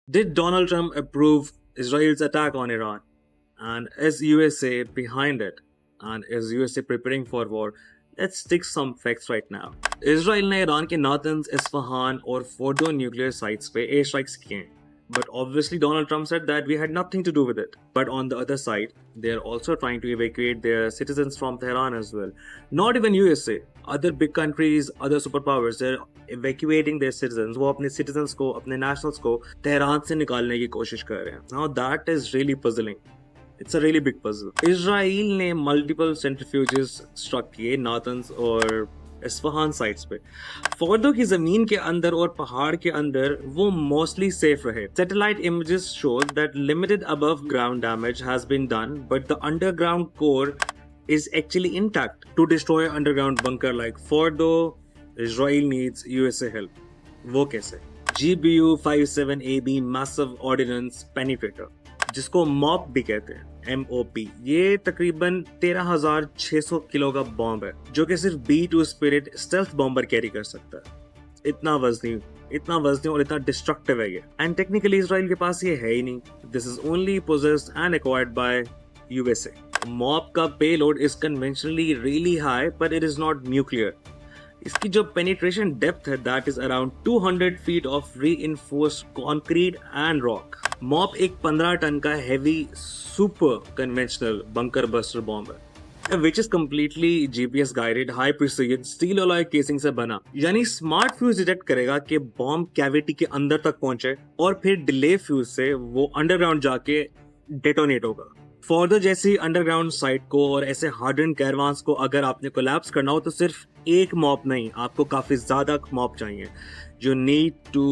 Did Donald Trump approve Israel's attack on Iran? And is USA behind it? And is USA preparing for war? Let's stick some facts right now. Israel ने Iran के नातंज, Isfahan और Fordow nuclear sites पे air strikes किए हैं. But obviously Donald Trump said that we had nothing to do with it. But on the other side, they're also trying to evacuate their citizens from Tehran as well. Not even USA. Other big countries, other superpowers, they're evacuating their citizens. वो अपने citizens को, अपने nationals को Tehran से निकालने की कोशिश कर रहे हैं. Now that is really puzzling. It's a really big puzzle. Israel ने मल्टीपल सेंट्रीफ्यूजेस स्ट्रक किए नातंज और इस्फहान साइट्स पे. फोर्डो की जमीन के अंदर और पहाड़ के अंदर वो मोस्टली सेफ रहे. Satellite images show that limited above ground damage has been done, but the underground core is actually intact. To destroy underground bunker like Fordo, Israel needs USA help. वो कैसे? GBU 57AB Massive Ordnance Penetrator, जिसको mop भी कहते हैं, MOP. ये तकरीबन 13,600 kilo का bomb है जो कि सिर्फ B2 spirit stealth bomber carry कर सकता है. इतना वजनी और इतना डिस्ट्रक्टिव है ये. एंड टेक्निकली इसराइल के पास ये है ही नहीं. This is only possessed and acquired by USA. MOP का payload is conventionally really high, but it is not nuclear. इसकी जो पेनिट्रेशन डेप्थ है that is around 200 feet of reinforced concrete and rock. MOP एक 15 ton का heavy super conventional bunker buster bomb है, which is completely GPS guided, high precision steel alloy casing से बना. यानी smart fuse detect करेगा कि bomb cavity के अंदर तक पहुंचे और फिर डिले फ्यूज से वो अंडरग्राउंड जाके डेटोनेट होगा. फॉर्दो जैसी अंडरग्राउंड साइट को और ऐसे हार्डन कैरवान्स को अगर आपने कोलैप्स करना हो तो सिर्फ एक मॉप नहीं, आपको काफी ज्यादा मॉप चाहिए. You need to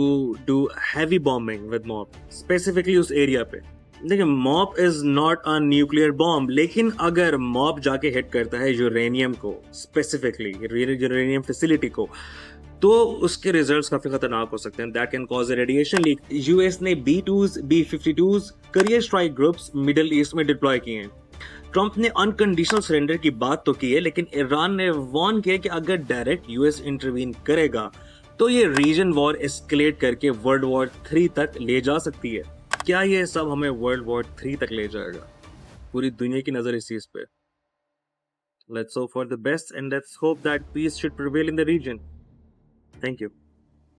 do heavy bombing with MOP, specifically उस एरिया पे. देखिए, MOP is not a nuclear bomb, लेकिन अगर MOP जाके हिट करता है यूरेनियम को, स्पेसिफिकली यूरेनियम फैसिलिटी को, तो उसके रिजल्ट्स काफी खतरनाक हो सकते हैं. That can cause A radiation leak. US ने B2s, B-52s career strike groups middle east में डिप्लॉय किए हैं. ट्रंप ने अनकंडीशनल सरेंडर की बात तो की है, लेकिन ईरान ने वार्न किया कि अगर डायरेक्ट यूएस इंटरवीन करेगा तो ये रीजन वॉर एस्केलेट करके वर्ल्ड वॉर 3 तक ले जा सकती है. क्या ये सब हमें वर्ल्ड वॉर 3 तक ले जाएगा? पूरी दुनिया की नजर इस चीज पे. Let's hope for the best and let's hope that peace should prevail in the region. Thank you.